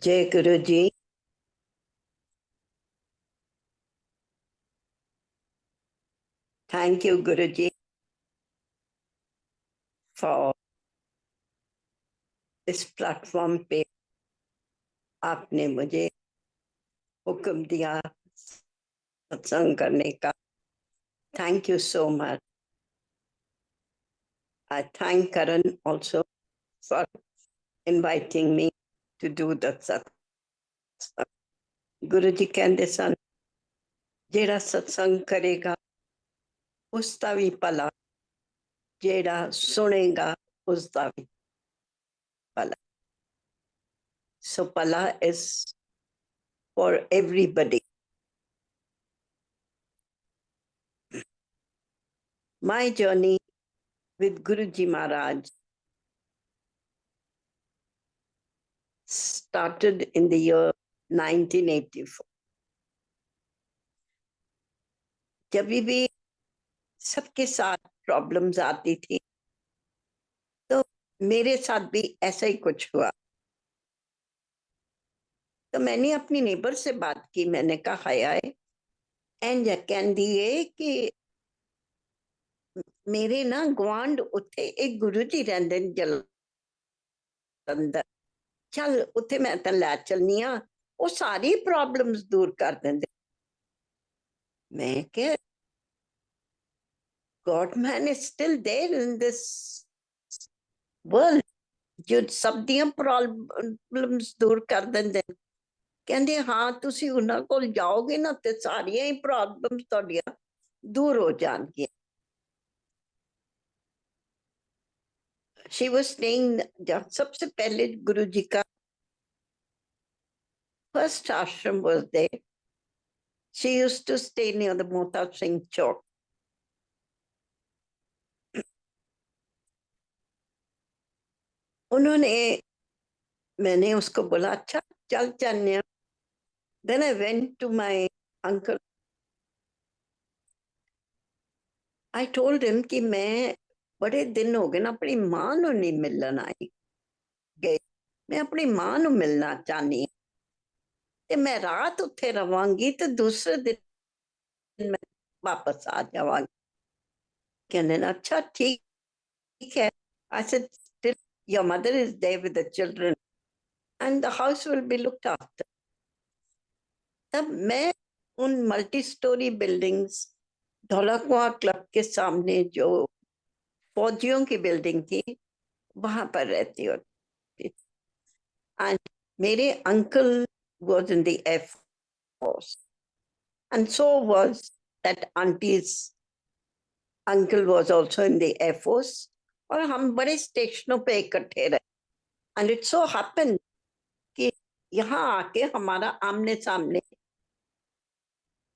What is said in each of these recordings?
जय गुरु जी। Thank you Guru ji for इस platform पे आपने मुझे हुक्म दिया सत्संग करने का। Thank you so much. I thank Karan also for inviting me to do the satsang. Guru जी कहते सन जेड़ा सत्संग करेगा उसका भी भला, जेड़ा सुनेगा उसका भी भला। सो भला is for everybody. My journey with Guruji Maharaj started in the year 1984. जब भी सबके साथ प्रॉब्लम्स आती थी तो मेरे साथ भी ऐसा ही कुछ हुआ। तो मैंने अपनी नेबर से बात की। मैंने कहा हाय हाय एंड कहन दिए कि मेरे ना गुआंढ उत्थे एक गुरु जी रहंदे ने जलंधर, चल उत्थे मैं तैਨੂੰ लै चलनी आ, वो सारी प्रॉब्लम्स दूर कर देंदे। मैं क्या God man is still there in this world जो सब ਦੀਆਂ ਪ੍ਰੋਬਲਮਸ ਦੂਰ ਕਰ ਦਿੰਦੇ ਨੇ। ਕਹਿੰਦੇ ਹਾਂ ਤੁਸੀਂ ਉਹਨਾਂ ਕੋਲ ਜਾਓਗੇ ਨਾ ਤੇ ਸਾਰੀਆਂ ਹੀ ਪ੍ਰੋਬਲਮਸ ਤੁਹਾਡੀਆਂ दूर हो जाएंगी। शी वाज स्टेइंग, जब सबसे पहले गुरु जी का first ashram was there, she used to stay near the Mota Singh Chowk. उन्होंने मैंने उसको बोला अच्छा चल चलने। Then I went to my uncle. I told him कि मैं बड़े दिन हो गए ना अपनी मां ਨੂੰ नहीं मिलन आई गई, मैं अपनी मां ਨੂੰ मिलना चाहनी हूं ਤੇ मैं रात उत्थे रवांगी तो दूसरे दिन मैं वापस आ जावांगी। कहने लगा अच्छा ठीक है। I said still your mother is there with the children and the house will be looked after। तब मैं उन multi storey buildings Dhaula Kuan club के सामने जो फौजियों की बिल्डिंग थी वहां पर रहती होती। एंड मेरे uncle was in the Air Force and so was that auntie's uncle was also in the Air Force। और हम बड़े स्टेशनों पे इकट्ठे रहे एंड इट सो हैपन कि यहाँ आके हमारा आमने सामने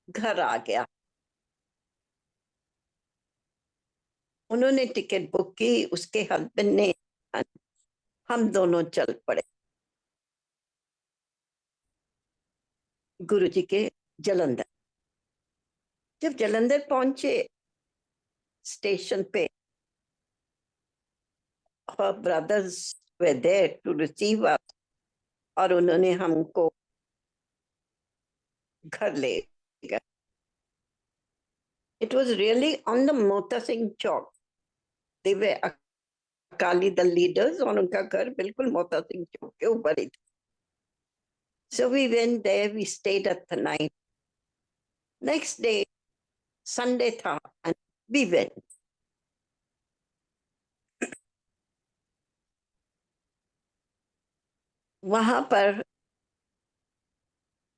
घर आ गया। उन्होंने टिकट बुक की, उसके हस्बैंड ने, हम दोनों चल पड़े गुरु जी के जलंधर। जब जलंधर पहुंचे स्टेशन पे, her brothers were there to receive us और उन्होंने हमको घर ले गए। It was really on the Mota Singh Chowk। They were Akali Dal leaders और उनका घर बिल्कुल मोता सिंह चौक के ऊपर ही था। So we went there, we stayed at the night। Next day Sunday था and we went। वहां पर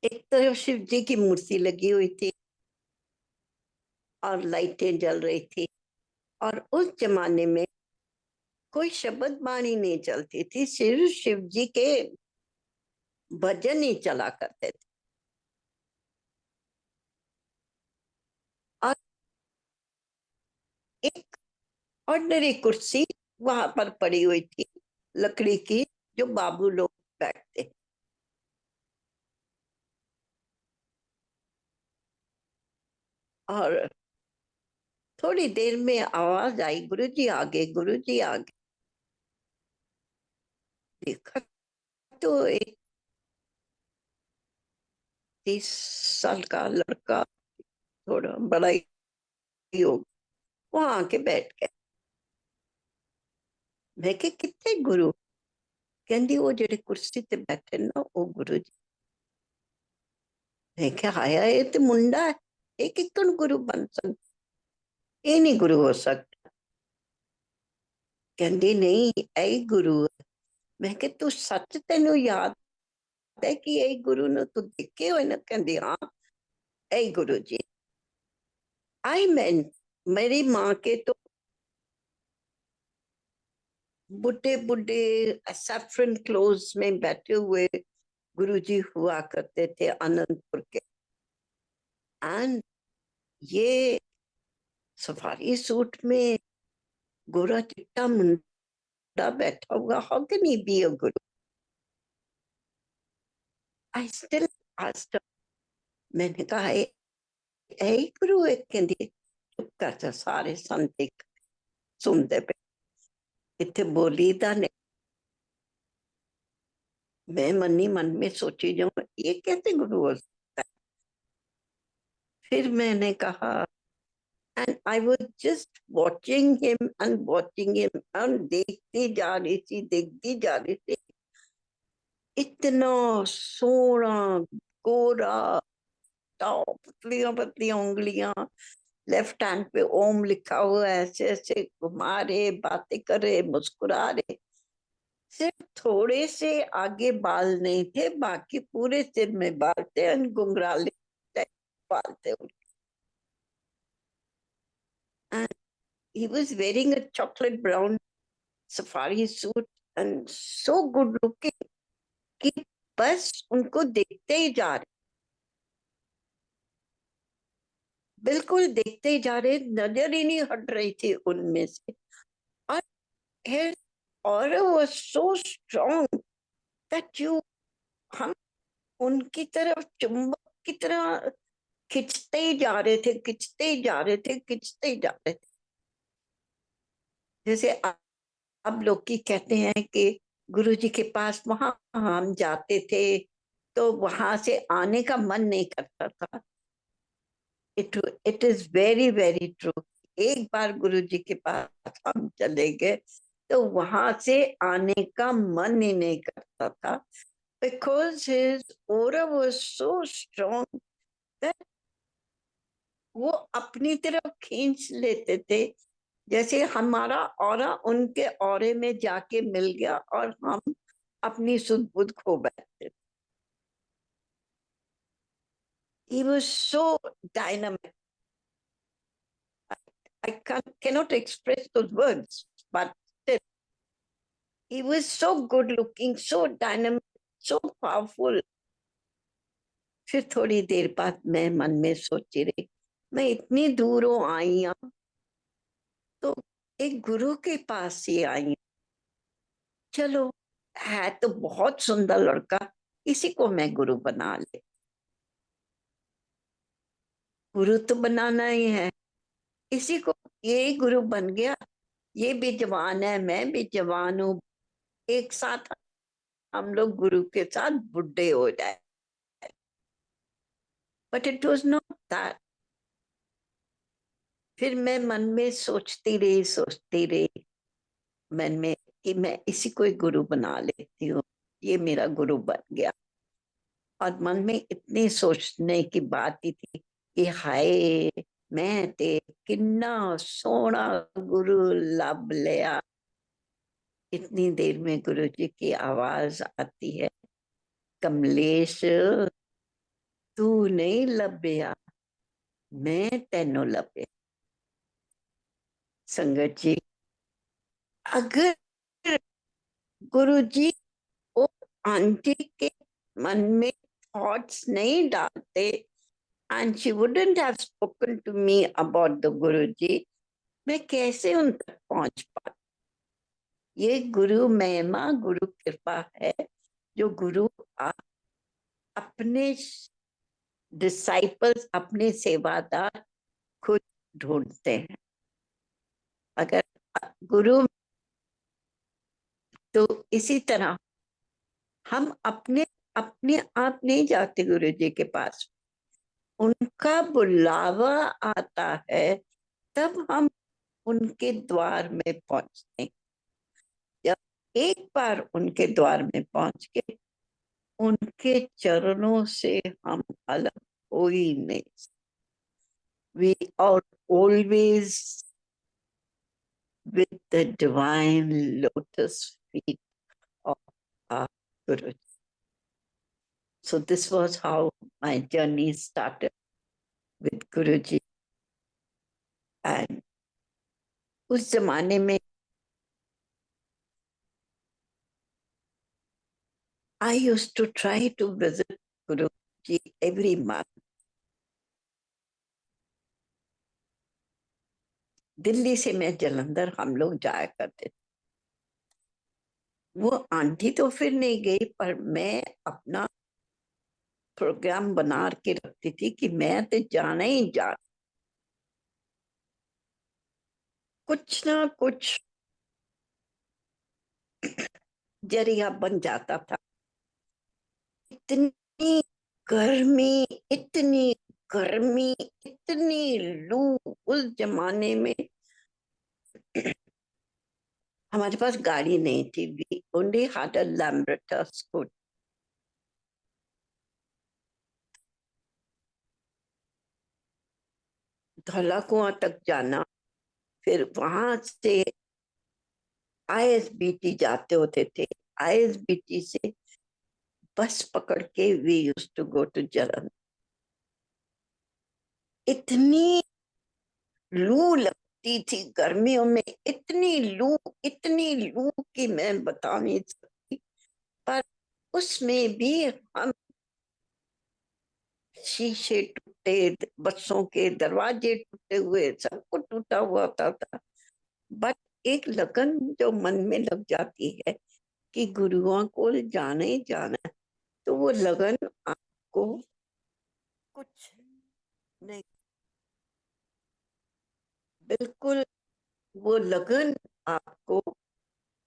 एक तरफ शिव जी की मूर्ति लगी हुई थी और लाइटें जल रही थी। और उस जमाने में कोई शब्द बाणी नहीं चलती थी, सिर्फ शिव जी के भजन ही चला करते थे। और एक ऑर्डिनरी कुर्सी वहां पर पड़ी हुई थी लकड़ी की, जो बाबू लोग बैठते। और थोड़ी देर में आवाज आई गुरु जी आ गए, गुरु जी आ गए। देखा तो एक 30 साल का लड़का, थोड़ा बड़ा ही हो, वो आके बैठ गया। मैं कि कितने गुरु? कहती वो जेडे कुर्सी ते बैठे ना वो गुरु जी। मैं क्या आया, ये तो मुंडा है, ये किकन गुरु बन सकता, ये नहीं गुरु हो सकता। कहती नहीं, यही गुरु है। मैं कि तू सच तेन याद है कि यही गुरु ने तू देखे हो ना? कहती हाँ, यही गुरु जी। आई मैन, मेरी माँ के तो बुढ़े बुढ़े सैफरन क्लोज में बैठे हुए गुरुजी हुआ करते थे आनंदपुर के। एंड ये सफारी सूट में गोरा चिट्टा मुंडा बैठा हुआ, how can he be a guru? I still asked. मैंने कहा ए गुरु है? कहती चुप कर जा, सारे संत एक सुनते पे, इतने बोली था नहीं। मैं मनी मन में सोची जाऊं, ये कैसे गुरु हो सकता है? फिर मैंने कहा, and I was just watching him and देखती जा रही थी, देखती जा रही थी। इतना सोना, गोरा, पतलियां पतलियां उंगलियां, लेफ्ट हैंड पे ओम लिखा हुआ है, ऐसे ऐसे घुमा रहे, बातें कर रहे, मुस्कुरा रहे। सिर्फ थोड़े से आगे बाल नहीं थे, बाकी पूरे सिर में बाल थे, और घुंघराले टाइप बाल थे। And he was wearing a chocolate brown safari suit and so good looking कि बस उनको देखते ही जा रहे, बिल्कुल देखते ही जा रहे, नजर ही नहीं हट रही थी उनमें से। और his aura was so strong that you, हम उनकी तरफ चुंबक की तरह खिंचते ही जा रहे थे, खिंचते ही जा रहे थे, खिंचते ही जा रहे थे। जैसे अब लोग की कहते हैं कि गुरु जी के पास वहां हम जाते थे तो वहां से आने का मन नहीं करता था। It it is very very true. एक बार गुरु जी के पास हम चले गए तो वहां से आने का मन ही नहीं करता था, because his aura was so strong that वो अपनी तरफ खींच लेते थे। जैसे हमारा ऑरा उनके ऑरे में जाके मिल गया और हम अपनी सुध बुध खो बैठते। He was so dynamic. Cannot express those words, but still, he was so good looking, so dynamic, so powerful. फिर थोड़ी देर बाद मैं मन में सोची रही, मैं इतनी दूरों आई हूँ तो एक गुरु के पास ही आई हूँ। चलो, है तो बहुत सुंदर लड़का, इसी को मैं गुरु बना ले। गुरु तो बनाना ही है इसी को, ये गुरु बन गया। ये भी जवान है, मैं भी जवान हूँ, एक साथ हम लोग गुरु के साथ बुढ़े हो जाए। But it was not that. फिर मैं मन में सोचती रही मन में कि मैं इसी को एक गुरु बना लेती हूँ। ये मेरा गुरु बन गया। और मन में इतनी सोचने की बात ही थी कि हाय, मैं ते किन्ना सोना गुरु लब लिया। इतनी देर में गुरु जी की आवाज आती है, कमलेश, तू नहीं लभ्या, मैं तेनों लभ्या। संगत जी, अगर गुरु जी वो आंटी के मन में थॉट्स नहीं डालते, and she wouldn't have spoken to me about the Guru ji, मैं कैसे उन तक पहुंच पाती? ये गुरु महिमा, गुरु कृपा है, जो गुरु अपने डिसाइपल्स, अपने सेवादार खुद ढूंढते हैं। अगर गुरु, तो इसी तरह हम अपने अपने आप नहीं जाते गुरु जी के पास, उनका बुलावा आता है, तब हम उनके द्वार में पहुंचते हैं। जब एक बार उनके द्वार में पहुंच के उनके चरणों से हम अलग हो ही नहीं। We are always with the divine lotus feet of our Guru. So this was how my journey started with Guruji. And उस जमाने में I used to try to visit Guruji every month. Delhi से मैं जलंधर हम लोग जाया करते थे। वो आंटी तो फिर नहीं गई, पर मैं अपना प्रोग्राम बना के रखती थी कि मैं तो जाना ही जाना, कुछ ना कुछ जरिया बन जाता था। इतनी गर्मी, इतनी गर्मी, इतनी लू उस जमाने में। हमारे पास गाड़ी नहीं थी, we only had a Lambretta scooter. Dhaula Kuan तक जाना, फिर वहां से आईएसबीटी जाते होते थे, आईएसबीटी से बस पकड़ के we used to go to Jalandhar. इतनी लू लगती थी गर्मियों में, इतनी लू, इतनी लू कि मैं बता नहीं सकती। पर उसमें भी हम, शीशे टूटे, बसों के दरवाजे टूटे हुए, सब कुछ टूटा हुआ था। बट एक लगन जो मन में लग जाती है कि गुरुओं को जाना ही जाना है, तो वो लगन आपको कुछ नहीं, बिल्कुल वो लगन आपको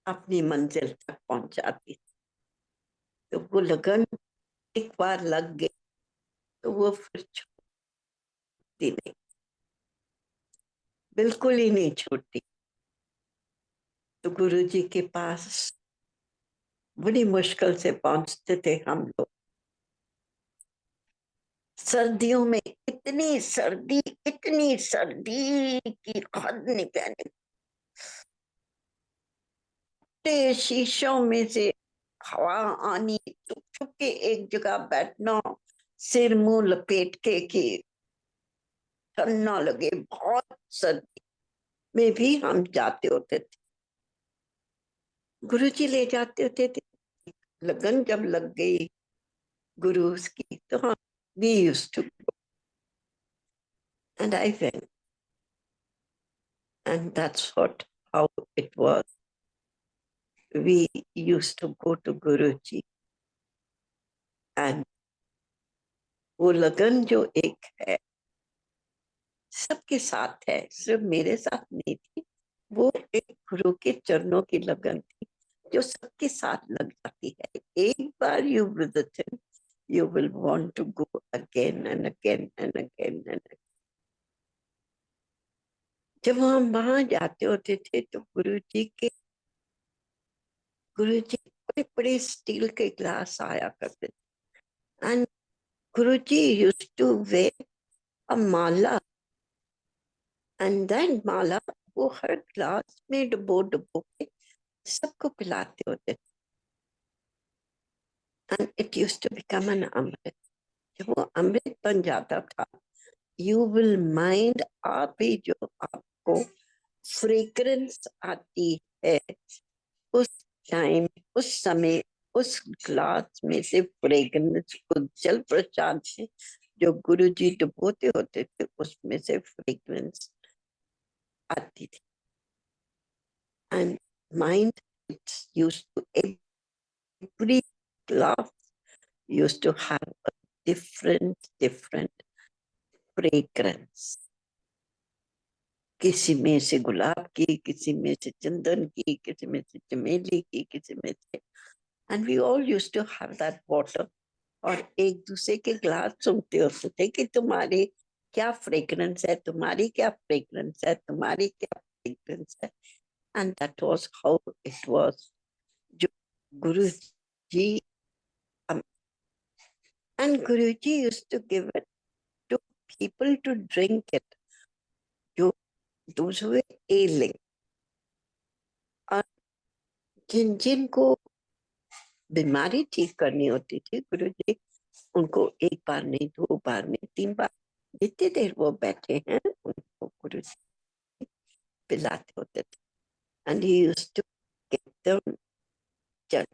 अपनी मंजिल तक पहुंचाती। तो वो लगन एक बार लग गई तो वो फिर छूटती नहीं, बिल्कुल ही नहीं छूटती। तो गुरु जी के पास बड़ी मुश्किल से पहुंचते थे हम लोग। सर्दियों में इतनी सर्दी, इतनी सर्दी की हद नहीं, कहने के शीशों में से हवा आनी, चुप चुप के एक जगह बैठना, सिर मुंह लपेट के कि ठंडा लगे, बहुत सर्दी में भी हम जाते होते थे। गुरुजी ले जाते होते थे। लगन जब लग गई गुरु की, तो हाँ, we used to go, and I went, and that's what how it was. We used to go to Guruji, and वो लगन जो एक है, सबके साथ है, सिर्फ मेरे साथ नहीं थी। वो एक गुरु के चरणों की लगन थी जो सबके साथ लग जाती है। एक बार you visit, you will want to go again and again and again and again. जब हम वहां जाते होते थे तो गुरुजी बड़े बड़े स्टील के ग्लास आया करते थे, and Guruji used to wear a mala, and that mala वो हर ग्लास में डुबो डुबो के सबको पिलाते होते थे, and it used to become an amrit. जब वो अमृत बन जाता था, यू विल माइंड, आप ही जो आपको फ्रेग्रेंस आती है उस टाइम, उस समय, उस ग्लास में से फ्रेग्रेंस को जल प्रसाद से जो गुरु जी डुबोते होते थे उसमें से फ्रेग्रेंस आती थी। And mind it's used to, every glass used to have a different fragrance. किसी में से गुलाब की, किसी में से चंदन की, किसी में से चमेली की, किसी में से, and we all used to have that water. और एक दूसरे के ग्लास सुनते होते थे कि तुम्हारी क्या फ्रेग्रेंस है, तुम्हारी क्या फ्रेग्रेंस है, तुम्हारी क्या फ्रेग्रेंस है. And that was how it was. जो गुरु जी, and Guruji used to give it to people to drink it, जो those who were ailing. और जिन जिन को बीमारी ठीक करनी होती थी, गुरुजी उनको एक बार नहीं, 2 बार नहीं, 3 बार, जितनी देर वो बैठे हैं उनको गुरुजी पिलाते होते थे. And he used to get them जल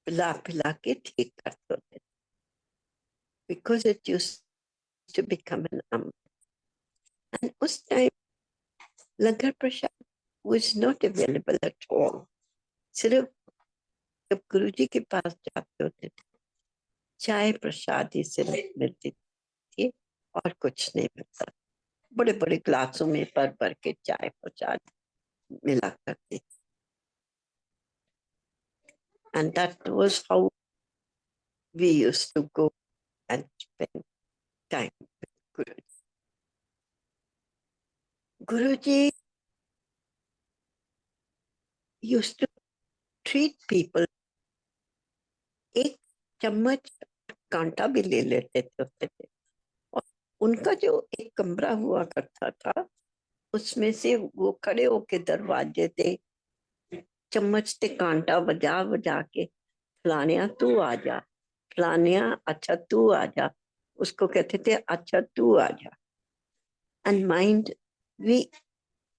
पिला पिला के ठीक करते होते थे, because it used to become an and उस time langar Prasad was not available at all. सिर्फ जब गुरुजी के पास जाते होते थे, चाय प्रसाद ही सिर्फ मिलती थी और कुछ नहीं मिलता. बड़े बड़े ग्लासों में भर भर के चाय प्रसाद मिला करते. And that was how we used to go and spend time with Guruji. Guruji used to treat people. एक चम्मच कांटा भी ले लेते थे. और उनका जो एक कमरा हुआ करता था, उसमें से वो खड़े होके दरवाजे थे, चम्मच ते कांटा बजा बजा के, फलानिया तू आ जा, फलानिया अच्छा तू आ जा, उसको कहते थे अच्छा तू आ जा. And mind we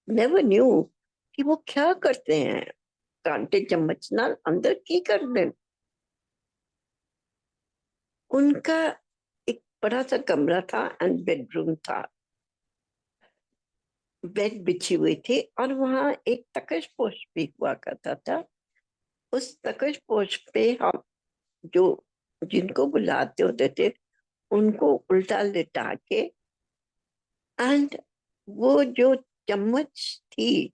never knew कि वो क्या करते हैं, कांटे चम्मच नाल अंदर की करते. उनका एक बड़ा सा कमरा था एंड बेडरूम था, बेड बिछी हुई थी, और वहां एक तकश पोश भी हुआ करता था. उस तकश पोश पे हम जो जिनको बुलाते होते थे उनको उल्टा लिटा के, एंड वो जो चम्मच थी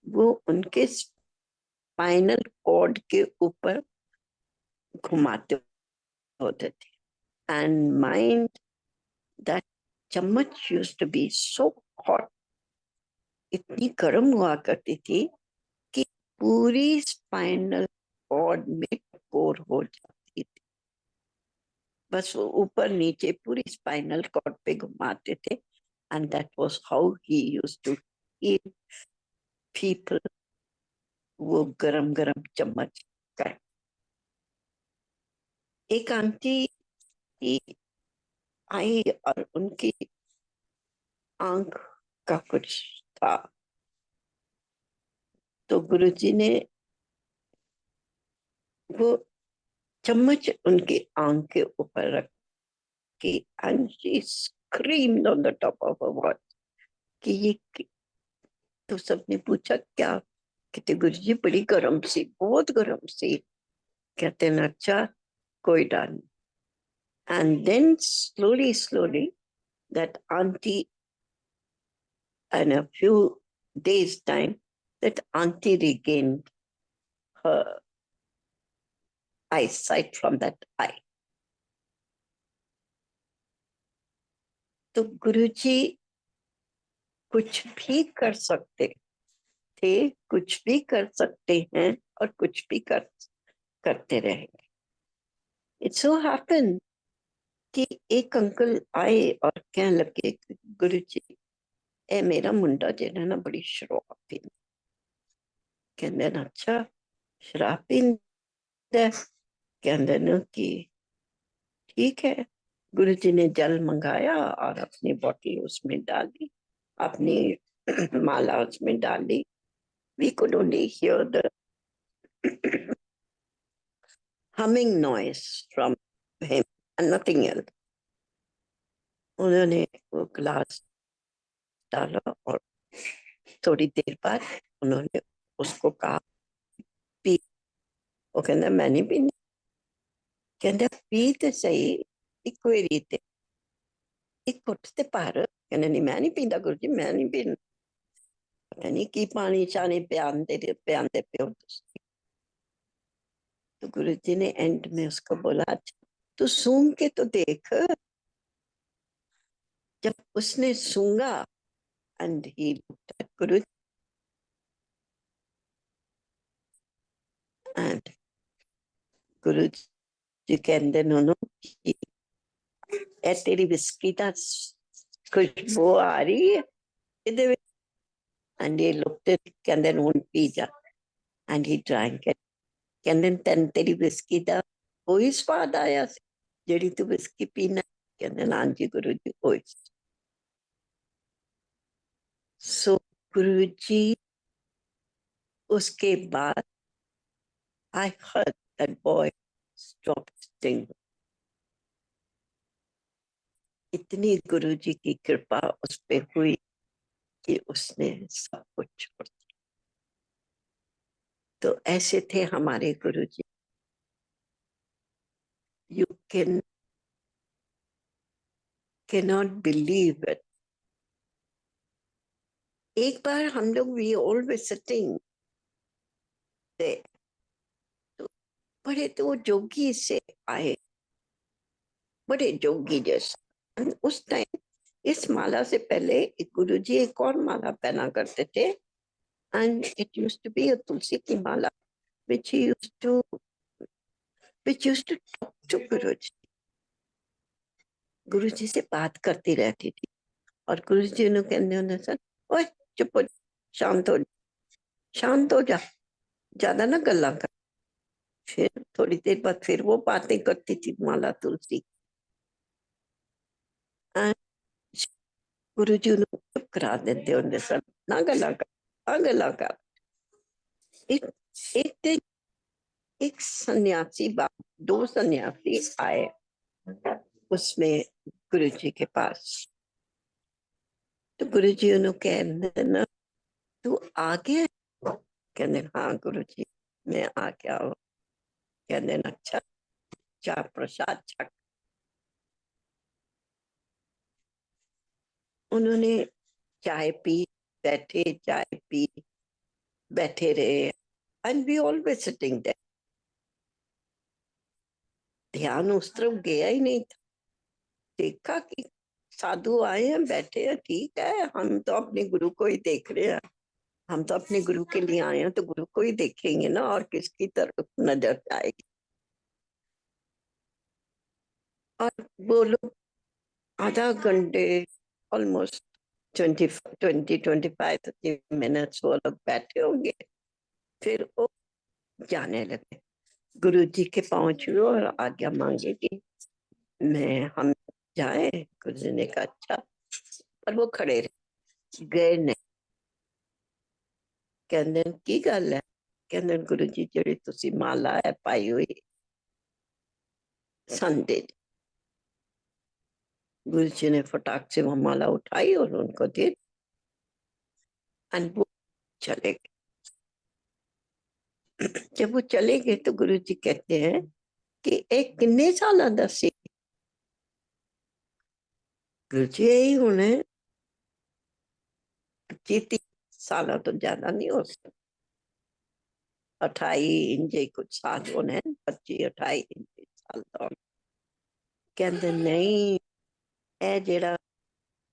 वो उनके स्पाइनल कॉर्ड के ऊपर घुमाते होते थे. And mind that chammach used to be so hot, इतनी गर्म हुआ करती थी कि पूरी स्पाइनल कॉर्ड में कोर हो जाती थी. बस वो ऊपर नीचे पूरी स्पाइनल कॉर्ड पे घुमाते थे. And that was how he used to heal people. वो गरम गरम चम्मच का. एक आंटी आई और उनकी आंख का कुछ था, तो गुरुजी ने वो चम्मच उनकी आंख के ऊपर रखी, and she screamed on the top of her voice कि ये. तो सबने पूछा क्या, कहते गुरुजी बड़ी गर्म सी, बहुत गर्म सी. कहते हैं अच्छा कोई डर नहीं. And then slowly that auntie, in a few days time, that auntie regained her eyesight from that eye. तो गुरुजी कुछ भी कर सकते थे, कुछ भी कर सकते हैं, और कुछ भी करते रहेंगे. इट सो हैपन कि एक अंकल आए और कहने लगे गुरुजी ए मेरा मुंडा जेड़ा ना बड़ी शराब पींदा. कहंदे न अच्छा शराब पींदा. कहंदे न कि ठीक है. गुरुजी ने जल मंगाया और अपनी बोतल उसमें डाली, अपनी माला उसमें डाली. We could only hear the humming noise from him and nothing else. उन्होंने वो ग्लास डाला और थोड़ी देर बाद उन्होंने उसको कहा पी. वो कहना मैं नहीं पीनी. कहना पी तो सही एक बारी ते एक घुट ते पर. कहना नहीं मैं नहीं पींदा गुरुजी, मैं नहीं पीना. पता नहीं की पानी शानी पियांदे पियो. तो गुरुजी ने एंड में उसको बोला, अच्छा तू सूंघ के तो देख। जब उसने सूंघा, and he looked at Guruji, and Guruji कहते नोनो कि ए तेरी विस्की दा खुशबू आ रही है ਇਹਦੇ ਵਿੱਚ, and he looked at, ਕਹਿੰਦੇ ਹੁਣ ਪੀ ਜਾ, and he drank it। ਕਹਿੰਦੇ ਤੈਨੂੰ ਤੇਰੀ ਵਿਸਕੀ ਦਾ ਉਹੀ ਸਵਾਦ ਆਇਆ ਸੀ ਜਿਹੜੀ ਤੂੰ ਵਿਸਕੀ ਪੀਣਾ? ਕਹਿੰਦੇ ਹਾਂਜੀ ਗੁਰੂ ਜੀ ਉਹੀ। सो गुरु जी, उसके बाद I heard that boy stopped singing। इतनी गुरु जी की कृपा उस पे हुई कि उसने सब कुछ छोड़ दिया। तो ऐसे थे हमारे Guru ji. You cannot believe it। एक बार हम लोग वी ऑलवेज सिटिंग, तो बड़े तो जोगी से आए, बड़े जोगी जैसा। उस टाइम इस माला से पहले गुरु जी एक और माला पहना करते थे, and it used to be a tulsi की माला which he used to talk to गुरुजी। गुरुजी से बात करती रहती थी, और गुरुजी ने कहने होने सर, ओए चुप हो, शांत हो, शांत हो जा, ज्यादा ना गल्ला कर। फिर थोड़ी देर बाद फिर वो बातें करती थी माला तुलसी। गुरुजी उन्हें चुप करा देते होंगे सर, ना गल्ला कर, ना गल्ला कर। एक एक दिन एक सन्यासी दो सन्यासी आए उसमें गुरुजी के पास। तो गुरुजी उन्हें कहते ना, तू आ गया? कहते हाँ गुरुजी मैं आ गया हूँ। कहते अच्छा, चाह प्रसाद छक। उन्होंने चाय पी, बैठे चाय पी, बैठे रहे, and we always sitting there. ध्यान उस तरफ गया ही नहीं था। देखा कि साधु आए हैं, बैठे हैं, ठीक है, हम तो अपने गुरु को ही देख रहे हैं, हम तो अपने गुरु के लिए आए हैं तो गुरु को ही देखेंगे ना, और किसकी तरफ नजर जाएगी। और वो लोग आधा घंटे, ऑलमोस्ट 20-25-30 मिनट्स वो लोग बैठे होंगे। फिर वो जाने लगे। गुरु जी के पांव छुए और आज्ञा मांगे कि मैं हम जाए। गुरु जी ने कहा अच्छा, पर वो खड़े रहे, गए नहीं। कहते की गल है? कहते गुरु जी जी तुसी माला है पाई हुई संदे। गुरु जी ने फटाक से वो माला उठाई और उनको दे, वो चले गए। जब वो चले गए तो गुरु जी कहते हैं कि एक किन्ने साल दसी? गुरु जी यही होने 25-30 साल तो ज्यादा नहीं हो सकता, 28 इंच कुछ साल होने, 25-28 साल तो। कहते नहीं, ए जेड़ा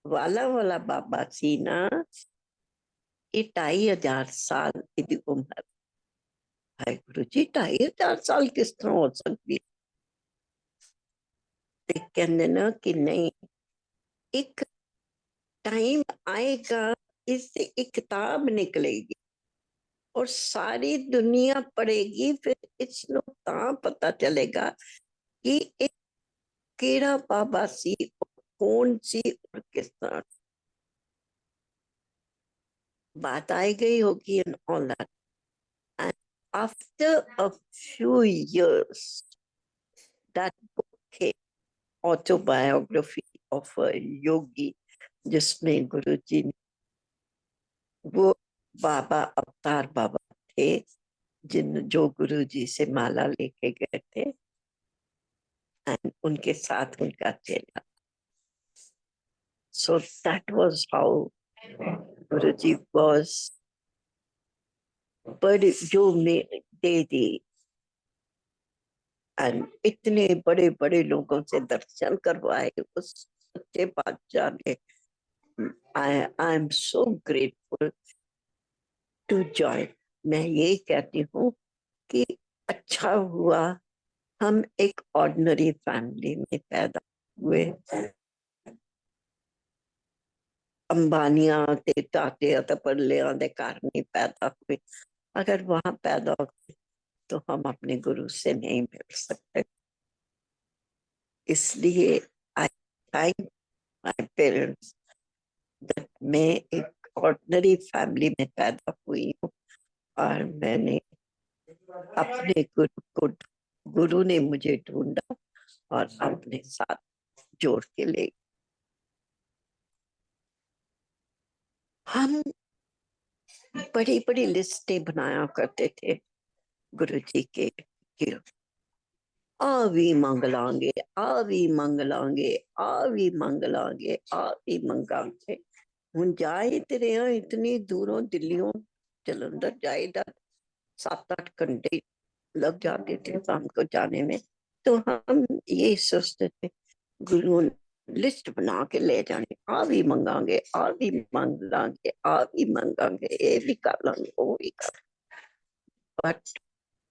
वाला वाला बाबा सी ना, ये 2500 साल की उम्र। हाय गुरु जी 2500 साल किस तरह हो सकती? कहते ना कि नहीं, एक टाइम आएगा, इससे एक किताब निकलेगी और सारी दुनिया पढ़ेगी, फिर इसनो ता पता चलेगा कि एक केड़ा बाबा सी, कौन सी और किस तरह। बात आई गई होगी and all that. And after a few years that book came, Autobiography of a Yogi, जिसमें गुरु जी वो बाबा अवतार बाबा थे जो गुरु जी से माला लेके गए थे, एंड उनके साथ उनका चेला। So that was how Guru ji was. पर जो दे दी एंड इतने बड़े बड़े लोगों से दर्शन करवाए उस सच्चे बादशाह ने। I am so grateful to join. मैं ये कहती हूँ कि अच्छा हुआ हम एक ऑर्डिनरी फैमिली में पैदा हुए। अंबानिया ते टाटे तपरलिया दे घर नहीं पैदा हुए। अगर वहां पैदा होते तो हम अपने गुरु से नहीं मिल सकते। इसलिए आई थैंक माय पेरेंट्स दैट मैं एक ऑर्डिनरी फैमिली में पैदा हुई हूँ और मैंने अपने गुरु ने मुझे ढूंढा और अपने साथ जोड़ के ले। हम बड़ी बड़ी लिस्टें बनाया करते थे गुरु जी के कि आवी मंगलांगे, आवी मंगलांगे, आवी मंगलांगे, आवी मंगांगे। हुन जाए तेरे यहाँ इतनी दूरों दिल्लियों जलंधर जाएगा 7-8 घंटे लग जाते थे शाम को जाने में। तो हम ये सोचते थे गुरु लिस्ट बना के ले जाने, आ भी मंगांगे, आ भी मंग लांगे, आ भी मंगांगे, ये भी कर लांगे, वो भी कर। बट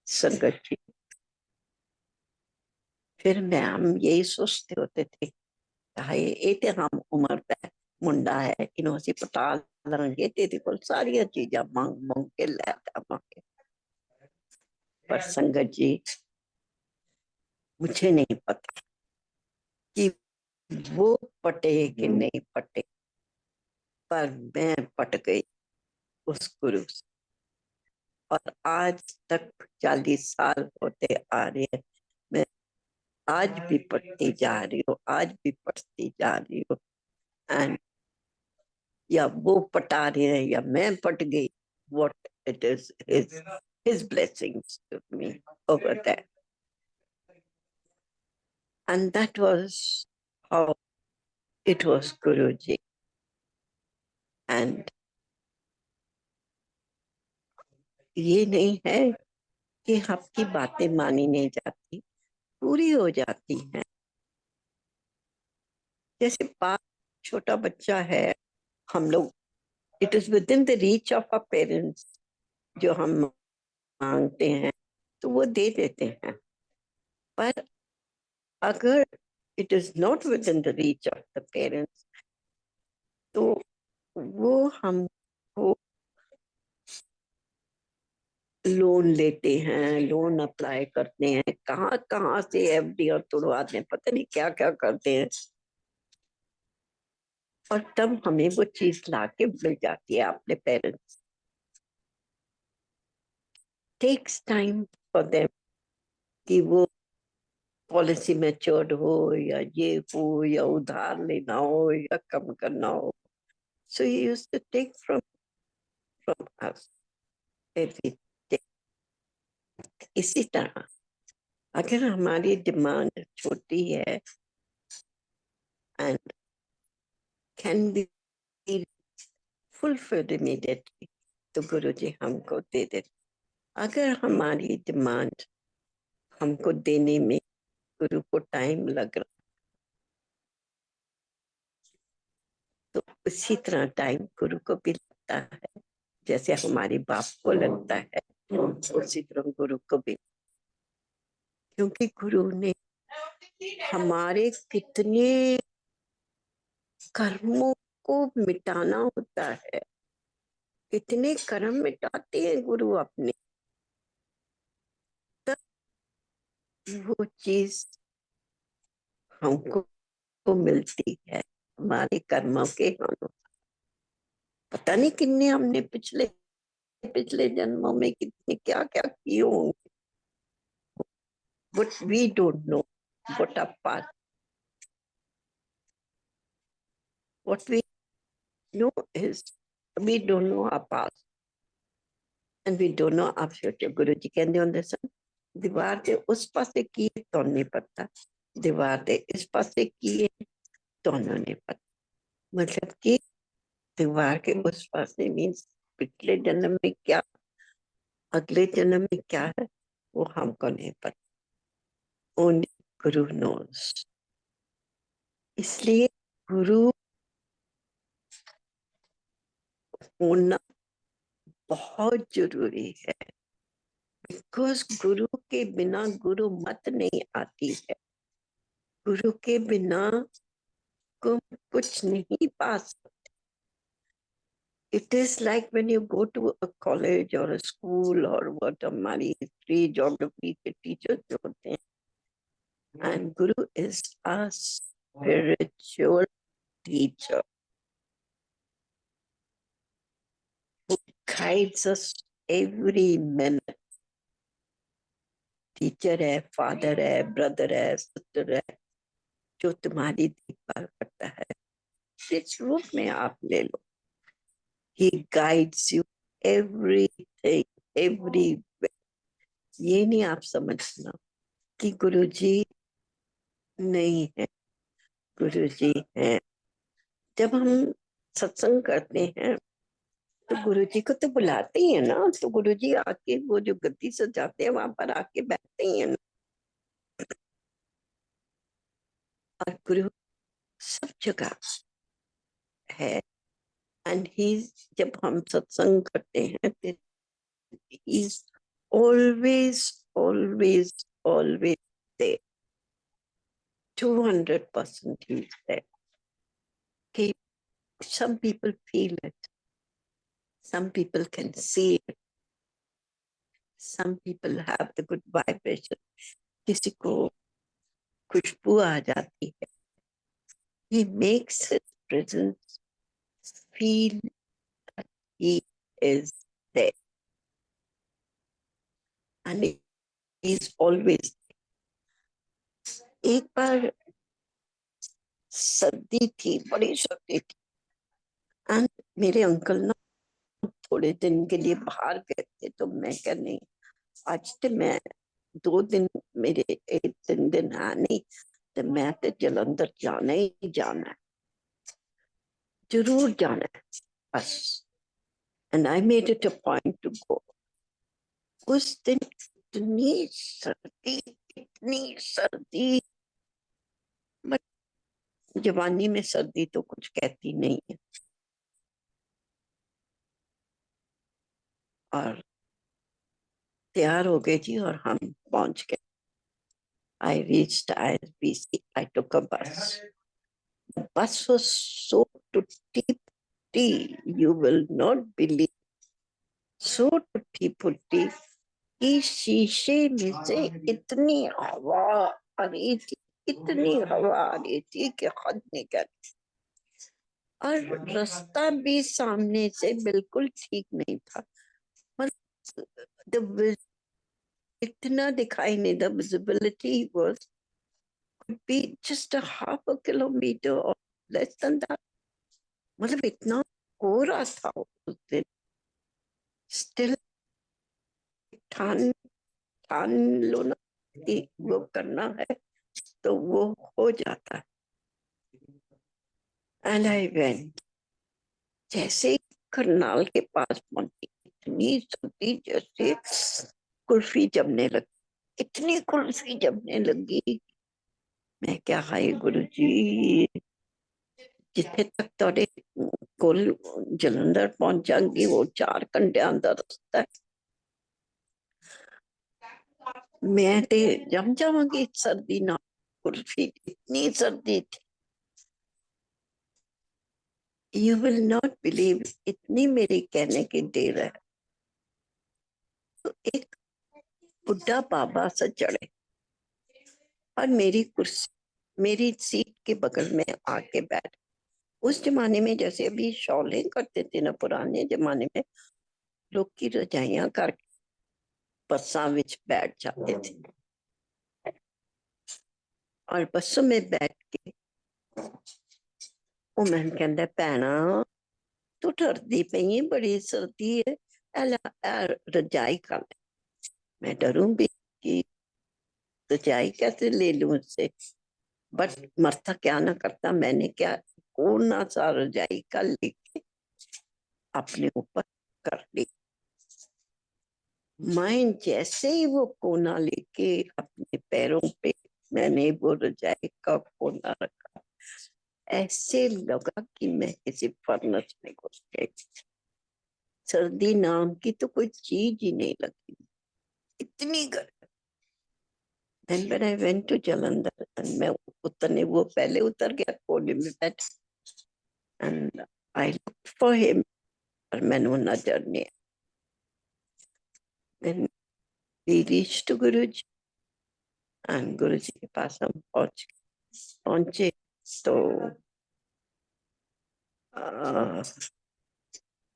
संगत जी, फिर मैं हम यही सोचते होते थे हाय ये ते हम उम्र का मुंडा है इन्हों ਅਸੀਂ ਪਟਾ ਲਾਂਗੇ ਤੇ ਇਹਦੇ ਕੋਲ ਸਾਰੀਆਂ ਚੀਜ਼ਾਂ ਮੰਗ ਮੰਗ ਕੇ ਲੈ ਜਾਵਾਂਗੇ। पर संगत जी, मुझे नहीं पता कि वो पटे कि नहीं पटे, पर मैं पट गई उस गुरु से। और आज तक 40 साल होते आ रहे हैं, मैं आज भी पढ़ती जा रही हूँ, आज भी पढ़ती जा रही हूँ। एंड या वो पटा रहे हैं या मैं पट गई, what it is his blessings to me over there. And that was how it was Guruji. And ये नहीं है कि आपकी बातें मानी नहीं जाती, पूरी हो जाती हैं। जैसे बात छोटा बच्चा है, हम लोग it is within the reach of our parents, जो हम मांगते हैं तो वो दे देते हैं। पर अगर it is not with in the reach of the parents तो वो हमको लोन लेते हैं, लोन अप्लाई करते हैं, कहाँ कहाँ से एफडी और तुड़वाते हैं, पता नहीं क्या क्या करते हैं। और तब हमें वो चीज ला के मिल जाती है अपने parents. Takes time for them कि वो पॉलिसी मैच्योर्ड हो या ये हो या उधार लेना हो या कम करना हो। So he used to take from us every. इसी तरह अगर हमारी डिमांड छोटी है and can be fulfilled immediately तो गुरु जी हमको दे देते। अगर हमारी डिमांड हमको देने में गुरु को टाइम लग रहा तो उसी तरह टाइम गुरु को भी लगता है, जैसे हमारे बाप को लगता है उसी तरह गुरु को भी। क्योंकि गुरु ने हमारे कितने कर्मों को मिटाना होता है, कितने कर्म मिटाते हैं गुरु अपने, तब वो चीज हमको मिलती है हमारे कर्मों के अनुसार। पता नहीं कितने हमने पिछले पिछले जन्मों में कितने क्या क्या किए होंगे, but we don't know what our past, what we know is we don't know our past and we don't know our future. गुरु जी कहते होंगे सन दीवार के उस पासे की तो नहीं पता, दीवार के इस पासे की तो नहीं पता। मतलब कि दीवार के उस पासे मीन्स पिछले जन्म में क्या, अगले जन्म में क्या है, वो हमको नहीं पता। ओनली गुरु नोस। इसलिए गुरु होना बहुत जरूरी है, बिकॉज गुरु के बिना गुरु मत नहीं आती है। गुरु के बिना तुम कुछ नहीं पा सकते। It is like when you go to a college or a school or what, हमारी हिस्ट्री ज्योग्राफी के टीचर जो होते हैं, and Guru is a spiritual teacher who guides us every minute. Teacher है, फादर है, ब्रदर है, sister है, जो तुम्हारी देखभाल करता है, जिस रूप में आप ले लो, he guides you everything, everywhere. ये नहीं आप समझना कि गुरुजी नहीं है, गुरुजी है। जब हम सत्संग करते हैं तो गुरुजी को तो बुलाते ही है ना, तो गुरुजी आके वो जो गद्दी सजाते हैं वहां पर आके बैठते ही है ना। और गुरु सब जगह है। एंड ही, जब हम सत्संग करते हैं तो he is always always always there, 200% he is there. Okay, some people feel it, some people can see it, some people have the good vibration, किसी को खुशबू आ जाती है। He makes his presence feel that he is there, and he is always. एक बार सर्दी थी, बड़ी सर्दी थी, एंड मेरे अंकल ना थोड़े दिन के लिए बाहर गए थे, तो मैं क्या नहीं, आज तो मैं 2 दिन, मेरे 3 दिन है नहीं, तो मैं तो जलंधर जाना ही जाना है, जरूर जाना है बस। And I made it a point to go. उस दिन इतनी सर्दी, इतनी सर्दी, बट जवानी में सर्दी तो कुछ कहती नहीं है। और तैयार हो गए जी और हम पहुंच गए। I reached ISBC. I took a bus. The bus was so tutti-frutti, you will not believe. So tutti-frutti कि शीशे में से इतनी हवा आ रही थी, इतनी हवा आ रही थी कि हद नहीं कर। और रास्ता भी सामने से बिल्कुल ठीक नहीं था, मतलब इतना दिखाई नहीं, the visibility was could be just a half a kilometer or less than that. मतलब इतना कोहरा था उस दिन। स्टिल ठान ठान लो ना कि वो करना है तो वो हो जाता है। And I went. जैसे करनाल के पास पहुंची, इतनी सर्दी, जैसे कुल्फी जमने लगी, इतनी कुल्फी जमने लगी। मैं क्या, हाय गुरु जी, जिथे तक थोड़े कोल जलंधर पहुंच जाएंगी वो 4 घंटे का रास्ता है, मैं ते जम जावांगी सर्दी ना। कुल्फी, इतनी सर्दी थी, यू विल नॉट बिलीव, इतनी मेरी कहने की देर है। तो एक बुढ़ा बाबा से चढ़े और मेरी कुर्सी, मेरी सीट के बगल में आके बैठ। उस जमाने में जैसे अभी शॉलें करते थे ना, पुराने जमाने में लोग की रजाइयां करके बसा विच बैठ जाते थे। और बसों में बैठ के वो मैंने कहता, भैना तू डरदी पई, बड़ी सर्दी है, रजाई कर ले। मैं डरूं भी कि रजाई कैसे ले लूं उससे, बट मरता क्या ना करता, मैंने क्या कोना सा रजाई का लेके अपने ऊपर कर ली। मैं जैसे ही वो कोना लेके अपने पैरों पे मैंने वो रजाई का कोना रखा, ऐसे लगा कि मैं किसी फर्नेस में घुस गई। सर्दी नाम की तो कोई चीज ही नहीं लगी, इतनी गर्म। And when I went to Jalandhar, and मैं उतरने, वो पहले उतर गया कोने में बैठ, and I looked for him, पर मैंने वो नजर नहीं। Then we reached to Guruji, and Guरुजी के पास हम पहुंचे तो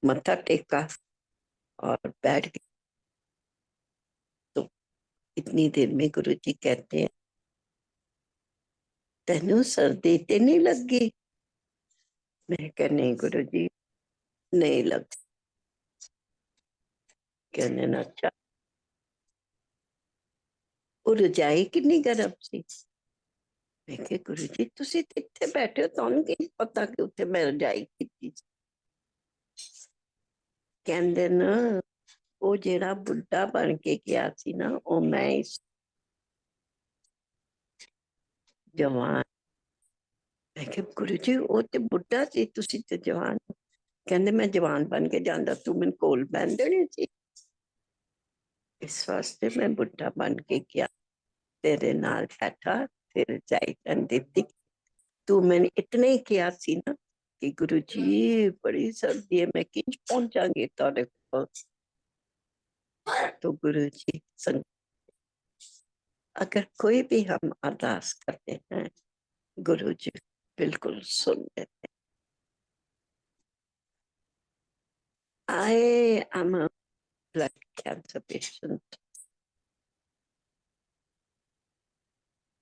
मत्था टेका और बैठ गए। तो इतनी देर में गुरुजी कहते हैं, तेनू सर्दी ते नहीं लगी? मैं कह नहीं गुरुजी, नहीं लग। कहने ना, अच्छा वो रजाई कितनी गर्म सी? मैं कह गुरुजी तुसी ते इत्थे बैठे हो, तुहानू की पता कि उत्थे मैं रजाई कीती? कहंदे ना, वो जेड़ा बुढ़ा बन के गया सी ना, वो मैं इस जवान। मैं कह गुरुजी वो ते बुढ़ा सी, तुसी ते जवान। कहंदे मैं जवान बन के जांदा, तू मैनू कोल बैठ देनी सी। इस वास्ते मैं बुढ़ा बन के गया, तेरे नाल बैठा, तेरे जाई दीदी। तू मैंने इतने ही किया सी ना कि गुरु जी बड़ी सर्दी है, मैं किंज पहुंचांगी तेरे को। तो गुरु जी संग, अगर कोई भी हम अरदास करते हैं, गुरु जी बिल्कुल सुन लेते। I am a blood cancer patient.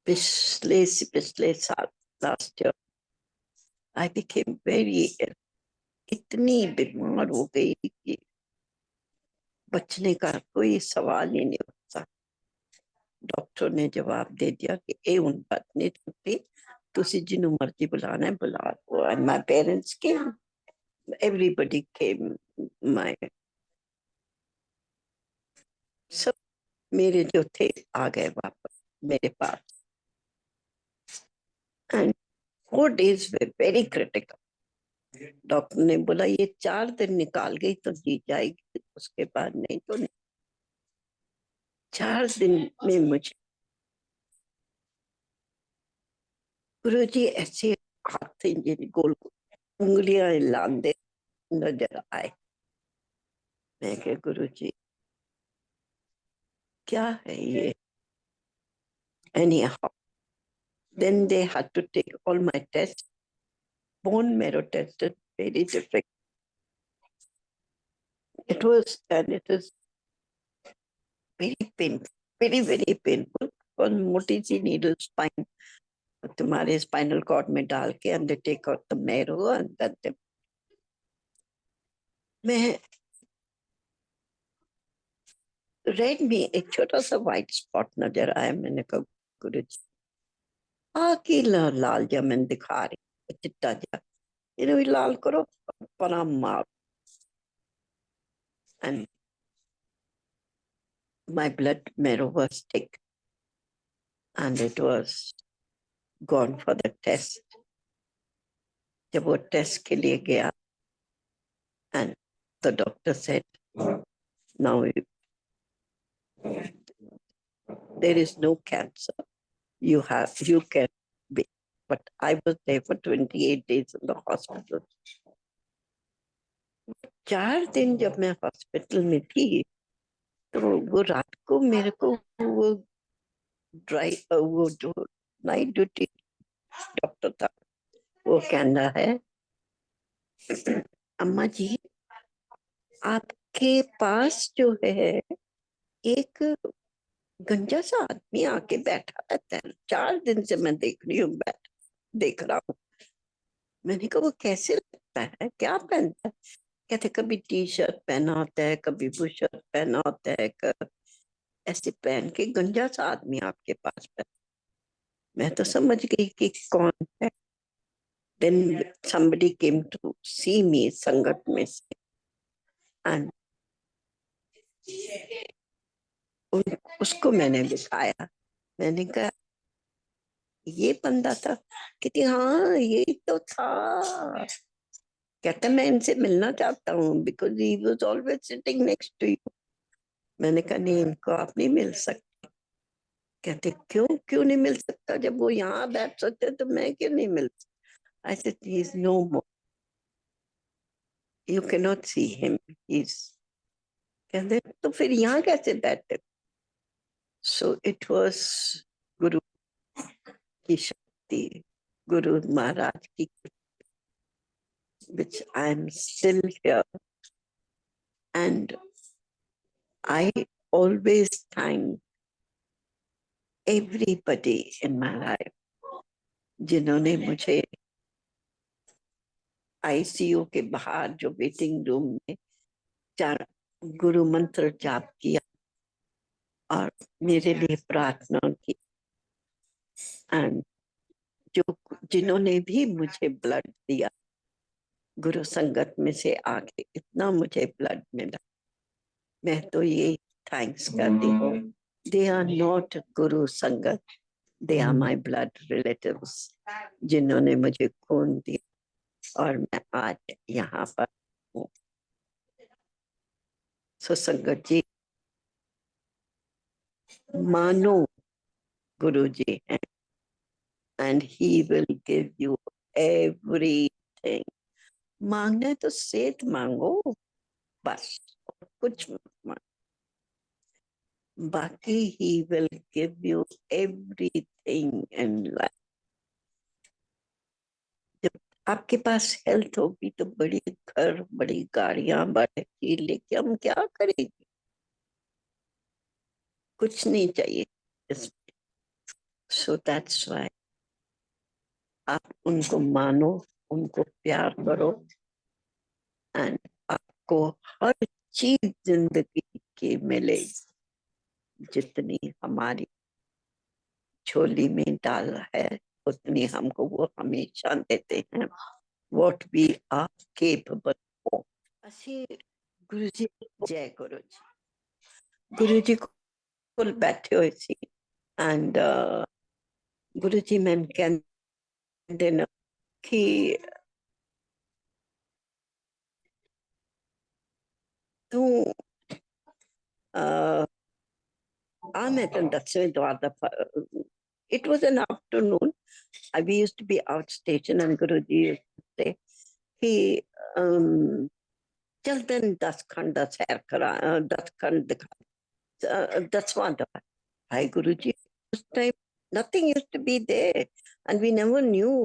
पिछले साल, last year, I became very ill. इतनी बीमार हो गई कि बचने का कोई सवाल ही नहीं होता। डॉक्टर ने जवाब दे दिया कि ये उन बात नहीं सकती, तुसी जिन्हों मर्जी बुलाना है बुला लो। And my parents came, everybody came, my सब मेरे जो थे आ गए वापस मेरे पास। And 4 days we very critical. Doctor ने बोला ये 4 दिन निकाल गई तो जी जाएगी, उसके बाद नहीं तो नहीं। 4 दिन में मुझे गुरु जी ऐसे हाथ गोल गोल उंगलियां हिलाते नजर आए। मैं के गुरु जी क्या है ये? Anyhow, then they had to take all my tests. Bone marrow tested very different. It was, and it is very painful, very painful. और मोटी सी नीडल स्पाइन तुम्हारे स्पाइनल कॉर्ड में डाल के, and they take out the marrow and then they, मैं red में एक छोटा सा व्हाइट स्पॉट नजर आया। मैंने कहा गुरु जी आके लाल जा मैंने दिखा रही चिट्टा जा, इन्हें भी लाल करो, परा मार। And my blood marrow was thick and it was gone for the test. जब वो टेस्ट के लिए गया, and the doctor said, now there is no cancer. You can be. But I was there for 28 days in the hospital. 4 दिन जब मैं hospital में थी, तो वो रात को मेरे को वो वो जो नाइट ड्यूटी डॉक्टर था, वो कहना है, अम्मा जी आपके पास जो है एक गंजा सा आदमी आके बैठा रहता है, 4 दिन से मैं देख रही हूँ, देख रहा हूँ। मैंने कहा वो कैसे लगता है, क्या पहनता है? कहते कभी टी शर्ट पहना होता है, कभी वो शर्ट पहना होता है, ऐसे पहन के गंजा सा आदमी आपके पास बैठा। मैं तो समझ गई कि कौन है। Then somebody came to see me संगत में से, and उसको मैंने दिखाया। मैंने कहा ये बंदा था? कहती हाँ ये तो था। कहता मैं इनसे मिलना चाहता हूँ because he was always sitting next to you. मैंने कहा नहीं, इनको आप नहीं मिल सकते। कहते क्यों क्यों नहीं मिल सकता? जब वो यहाँ बैठ सकते तो मैं क्यों नहीं मिल सकता? I said he is no more, you can not see him, he is. कहते तो फिर यहाँ कैसे बैठे? सो इट वाज गुरु की शक्ति, गुरु महाराज की, which I am still here. And I always thank everybody in my life जिन्होंने मुझे आईसीयू के बाहर जो वेटिंग रूम में चार गुरु मंत्र जाप किया और मेरे लिए प्रार्थना की। एंड जो जिन्होंने भी मुझे ब्लड दिया, गुरु संगत में से आके इतना मुझे ब्लड मिला, मैं तो ये थैंक्स करती हूँ। दे आर नॉट गुरु संगत, they are my blood relatives जिन्होंने मुझे खून दिया और मैं आज यहाँ पर हूँ। सो संगत जी मानो गुरु जी हैं, and he will give you everything. मांगना है तो सेठ मांगो बस, कुछ मत मांगो, बाकी he will give you everything in life. जब आपके पास हेल्थ होगी तो बड़ी घर, बड़ी गाड़ियां, बड़े चीज लेके हम क्या करेंगे? कुछ नहीं चाहिए। सो दैट्स व्हाई आप उनको मानो, उनको प्यार करो, एंड आपको हर चीज जिंदगी की मिलेगी जितनी हमारी झोली में डाल है, उतनी हमको वो हमेशा देते हैं। What we are capable of. ਅਸੀਂ गुरु जी, जय गुरु जी। गुरु जी कोल बैठे हुए सी एंड गुरु जी मैंने कहते न कि तू आ मैं तेन 10वें द्वार दा, it was an afternoon. We used to be outstation and Guruji used to say कि चल तेन 10 खंड दा सैर करा, 10 खंड दिखा, 10वां द्वार। Hi Guruji, उस time nothing used to be there and we never knew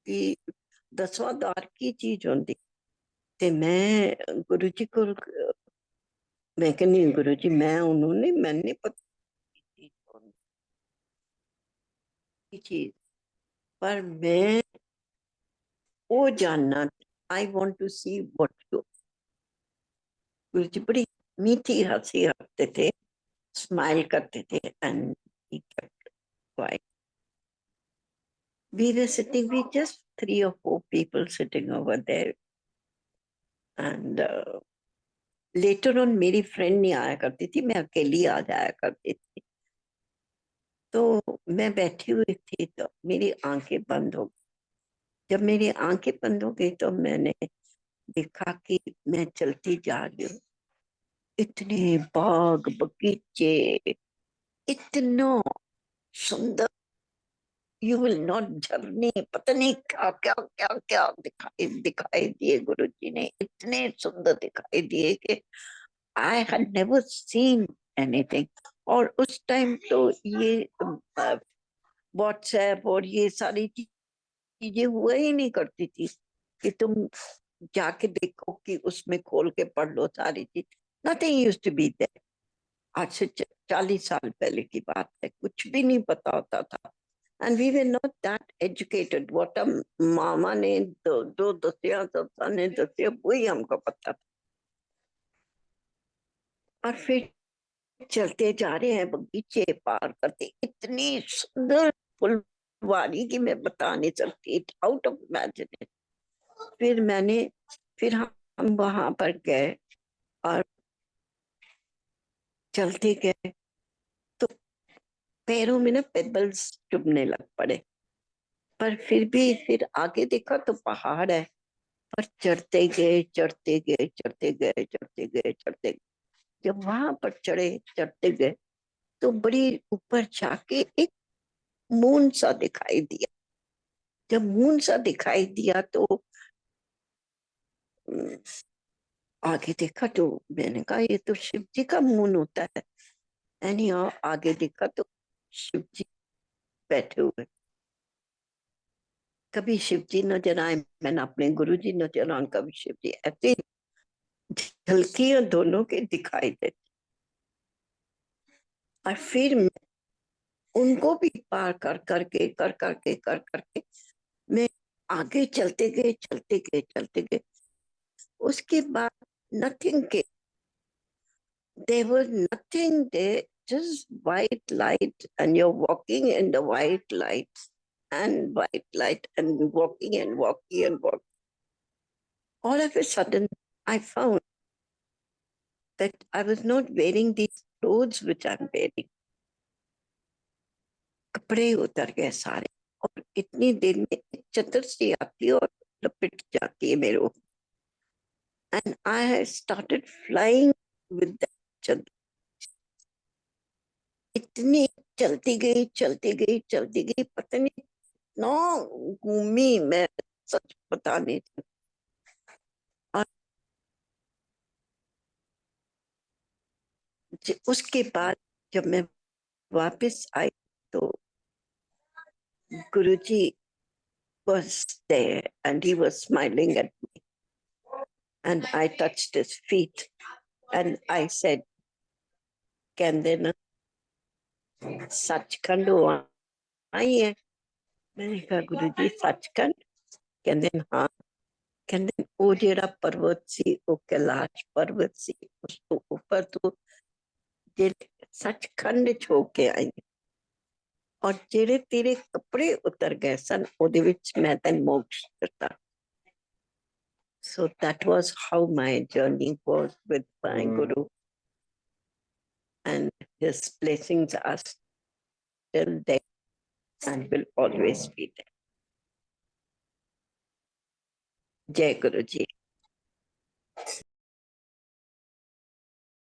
कि 10वां द्वार की चीज होंदी। ते मैं गुरु जी को, मैं कहनी गुरु जी मैं उन्होंने मैंने नहीं पता की चीज, पर मैं वो जानना, I want to see what you. Guru ji बड़ी मीठी हंसी हंसते थे, स्माइल करते थे and we were sitting, we just 3 or 4 people sitting over there, and later on मेरी फ्रेंड नहीं आया करती थी, मैं अकेली आ जाया करती थी। तो मैं बैठी हुई थी तो मेरी आंखें बंद हो गई। जब मेरी आंखें बंद हो गई तो मैंने देखा कि मैं चलती जा रही हूँ, इतने बाग बगीचे, इतना सुंदर, यू विल नॉट, झरने, पता नहीं क्या क्या क्या क्या दिखाई दिखाई दिए। गुरु जी ने इतने सुंदर दिखाई दिए कि I had never seen anything. और उस टाइम तो ये व्हाट्सएप और ये सारी चीजें हुआ ही नहीं करती थी कि तुम जाके देखो कि उसमें खोल के पढ़ लो सारी चीज। Nothing used to be there. आज से 40 साल पहले की बात है, कुछ भी नहीं पता होता था। And we were not that educated. What मामा ने दो दसिया, सत्सा ने दसिया, वही हमको पता था। और फिर चलते जा रहे हैं, बगीचे पार करते, इतनी सुंदर फुलवारी की मैं बता नहीं सकती, आउट ऑफ इमेजिनेशन। फिर मैंने, फिर हम वहां पर गए और चलते गए, पैरों में ना पेबल्स चुभने लग पड़े। पर फिर भी फिर आगे देखा तो पहाड़ है, पर चढ़ते गए चढ़ते गए चढ़ते गए चढ़ते गए चढ़ते गए। जब वहां पर चढ़े चढ़ते गए तो बड़ी ऊपर जाके एक मून सा दिखाई दिया। जब मून सा दिखाई दिया तो अम, आगे देखा तो मैंने कहा ये तो शिव जी का मून होता है। एनी आगे देखा तो शिव जी बैठे हुए। कभी शिव जी नजर आए, मैंने अपने गुरु जी नजर आए, कभी शिव जी, ऐसे झलकियां दोनों के दिखाई दे। और फिर उनको भी पार कर करके कर करके कर करके मैं आगे चलते गए चलते गए चलते गए। उसके बाद नथिंग के, there was nothing there, just white light, and you're walking in the white light and walking and walking and walking. All of a sudden, I found that I was not wearing these clothes which I'm wearing. कपड़े उतर गए सारे, और इतनी देर में एक चतर सी आती है और लपेट जाती है मेरे ऊपर। And I started flying with that चदर। इतनी चलती गई चलती गई चलती गई, पता नहीं कितना घूमी मैं, सच पता नहीं। और उसके बाद जब मैं वापस आई तो गुरुजी was there and he was smiling at me, and I touched his feet and I said, कहंदे ना सचखंड हो आई है। मैंने कहा गुरुजी सचखंड? कहंदे हाँ। कहंदे वो जेड़ा पर्वत सी वो कैलाश पर्वत सी, उस तो ऊपर तो जे सचखंड छो के आई, और जेड़े तेरे कपड़े उतर गए सन ओदे विच मैं तैन मोक्ष दिता। So that was how my journey was with my Guru, and his blessings are still there and will always be there. Jai Guruji.